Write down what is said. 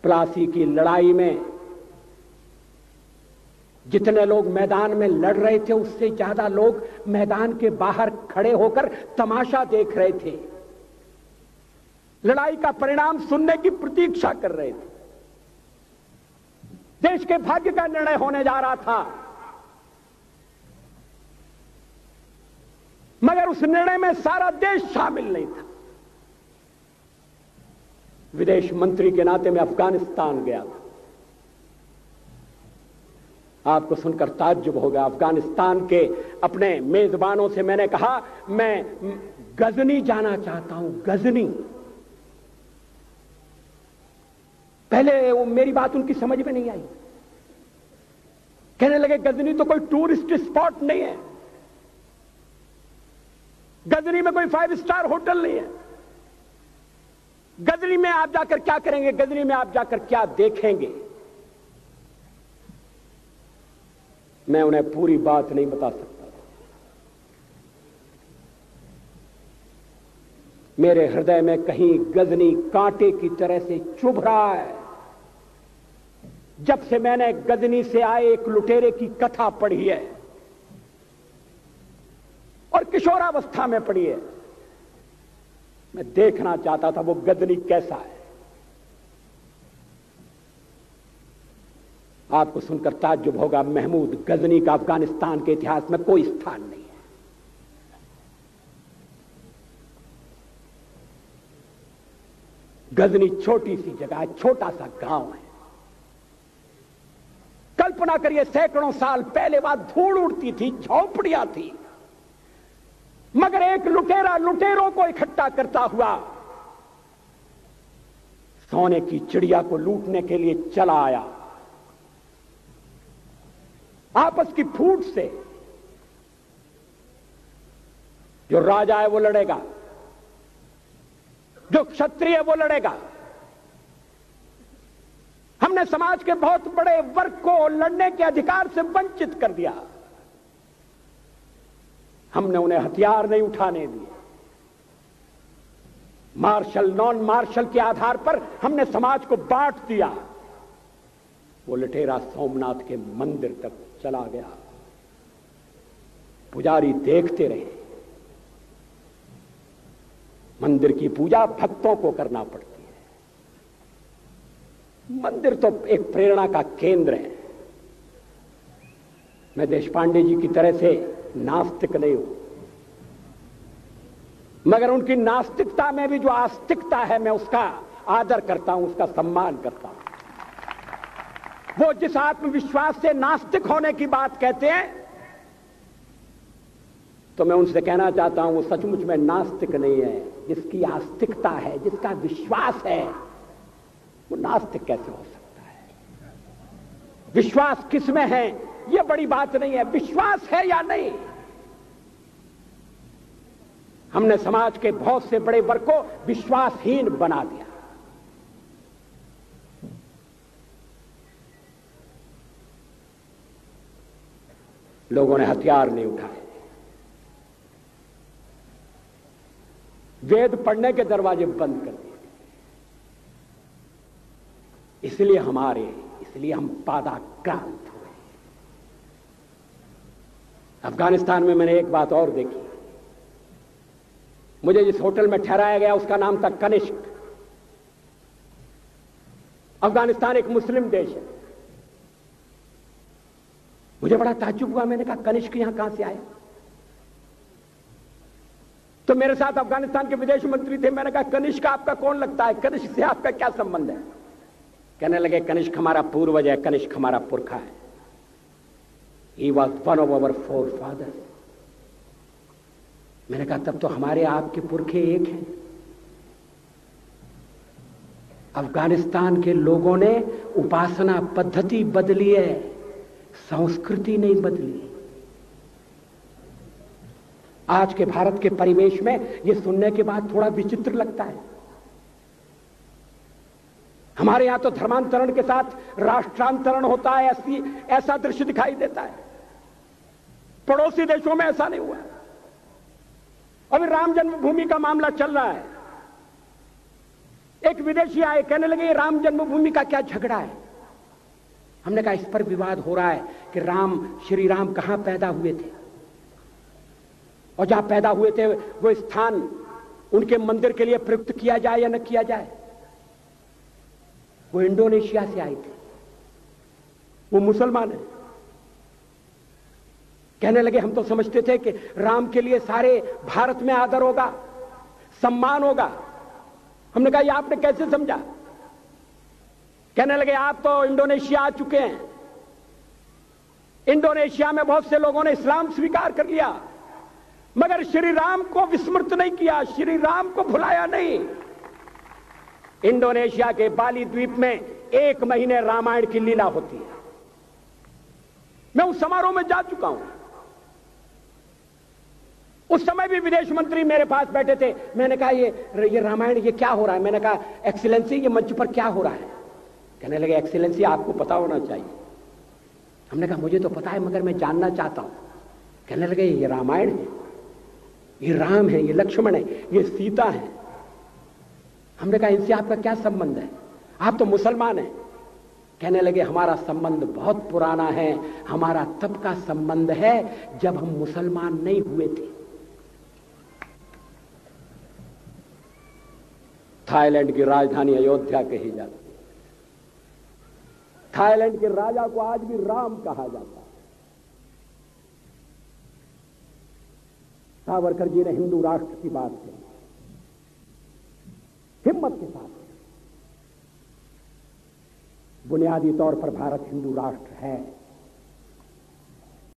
प्लासी की लड़ाई में जितने लोग मैदान में लड़ रहे थे उससे ज्यादा लोग मैदान के बाहर खड़े होकर तमाशा देख रहे थे, लड़ाई का परिणाम सुनने की प्रतीक्षा कर रहे थे। देश के भाग्य का निर्णय होने जा रहा था, मगर उस निर्णय में सारा देश शामिल नहीं था। विदेश मंत्री के नाते मैं अफगानिस्तान गया था। आपको सुनकर ताज्जुब होगा, अफगानिस्तान के अपने मेजबानों से मैंने कहा मैं गजनी जाना चाहता हूं, गजनी। पहले वो मेरी बात उनकी समझ में नहीं आई, कहने लगे गजनी तो कोई टूरिस्ट स्पॉट नहीं है, गजनी में कोई 5 स्टार होटल नहीं है, गजनी में आप जाकर क्या करेंगे, गजनी में आप जाकर क्या देखेंगे। मैं उन्हें पूरी बात नहीं बता सकता। मेरे हृदय में कहीं गजनी कांटे की तरह से चुभ रहा है। जब से मैंने गजनी से आए एक लुटेरे की कथा पढ़ी है और किशोरावस्था में पढ़ी है, मैं देखना चाहता था वो गजनी कैसा है। आपको सुनकर ताज्जुब होगा, महमूद गजनी का अफगानिस्तान के इतिहास में कोई स्थान नहीं है। गजनी छोटी सी जगह है, छोटा सा गांव है। कल्पना करिए सैकड़ों साल पहले वहां धूल उड़ती थी, झोंपड़ियां थी, मगर एक लुटेरा लुटेरों को इकट्ठा करता हुआ सोने की चिड़िया को लूटने के लिए चला आया। आपस की फूट से जो राजा है वो लड़ेगा, जो क्षत्रिय है वो लड़ेगा। हमने समाज के बहुत बड़े वर्ग को लड़ने के अधिकार से वंचित कर दिया। हमने उन्हें हथियार नहीं उठाने दिए। मार्शल नॉन मार्शल के आधार पर हमने समाज को बांट दिया। वो लुटेरा सोमनाथ के मंदिर तक चला गया। पुजारी देखते रहे। मंदिर की पूजा भक्तों को करना पड़ती है। मंदिर तो एक प्रेरणा का केंद्र है। मैं देशपांडे जी की तरह से नास्तिक नहीं हूं, मगर उनकी नास्तिकता में भी जो आस्तिकता है मैं उसका आदर करता हूं, उसका सम्मान करता हूं। वो जिस आत्मविश्वास से नास्तिक होने की बात कहते हैं, तो मैं उनसे कहना चाहता हूं वो सचमुच में नास्तिक नहीं है। जिसकी आस्तिकता है, जिसका विश्वास है, वो नास्तिक कैसे हो सकता है? विश्वास किसमें है ये बड़ी बात नहीं है, विश्वास है या नहीं। हमने समाज के बहुत से बड़े वर्ग को विश्वासहीन बना दिया। लोगों ने हथियार नहीं उठाए, वेद पढ़ने के दरवाजे बंद कर दिए। इसलिए हम पादाक्रांत हुए। अफगानिस्तान में मैंने एक बात और देखी। मुझे जिस होटल में ठहराया गया उसका नाम था कनिष्क। अफगानिस्तान एक मुस्लिम देश है। मुझे बड़ा ताज्जुब हुआ। मैंने कहा कनिष्क यहां कहां से आया? तो मेरे साथ अफगानिस्तान के विदेश मंत्री थे। मैंने कहा कनिष्क आपका कौन लगता है? कनिष्क से आपका क्या संबंध है? कहने लगे कनिष्क हमारा पूर्वज है, कनिष्क हमारा पुरखा है। He was one of our forefathers. मैंने कहा तब तो हमारे आपके पुरखे एक हैं। अफगानिस्तान के लोगों ने उपासना पद्धति बदली है, संस्कृति नहीं बदली। आज के भारत के परिवेश में यह सुनने के बाद थोड़ा विचित्र लगता है। हमारे यहां तो धर्मांतरण के साथ राष्ट्रांतरण होता है, ऐसा दृश्य दिखाई देता है। पड़ोसी देशों में ऐसा नहीं हुआ। अभी राम जन्मभूमि का मामला चल रहा है। एक विदेशी आए, कहने लगे ये राम जन्मभूमि का क्या झगड़ा है। हमने कहा इस पर विवाद हो रहा है कि श्री राम कहां पैदा हुए थे, और जहां पैदा हुए थे वो स्थान उनके मंदिर के लिए प्रयुक्त किया जाए या न किया जाए। वो इंडोनेशिया से आए थे, वो मुसलमान है। कहने लगे हम तो समझते थे कि राम के लिए सारे भारत में आदर होगा, सम्मान होगा। हमने कहा ये आपने कैसे समझा। कहने लगे आप तो इंडोनेशिया आ चुके हैं, इंडोनेशिया में बहुत से लोगों ने इस्लाम स्वीकार कर लिया, मगर श्री राम को विस्मृत नहीं किया, श्री राम को भुलाया नहीं। इंडोनेशिया के बाली द्वीप में 1 महीने रामायण की लीला होती है। मैं उस समारोह में जा चुका हूं। उस समय भी विदेश मंत्री मेरे पास बैठे थे। मैंने कहा ये रामायण ये क्या हो रहा है। मैंने कहा एक्सीलेंसी ये मंच पर क्या हो रहा है। कहने लगे एक्सीलेंसी आपको पता होना चाहिए। हमने कहा मुझे तो पता है मगर मैं जानना चाहता हूं। कहने लगे ये रामायण है, ये राम है, ये लक्ष्मण है, ये सीता है। हमने कहा इनसे आपका क्या संबंध है, आप तो मुसलमान हैं। कहने लगे हमारा संबंध बहुत पुराना है, हमारा तब का संबंध है जब हम मुसलमान नहीं हुए थे। थाईलैंड की राजधानी अयोध्या कही जाती है। थाईलैंड के राजा को आज भी राम कहा जाता है। सावरकर जी ने हिंदू राष्ट्र की बात कही, हिम्मत के साथ। बुनियादी तौर पर भारत हिंदू राष्ट्र है।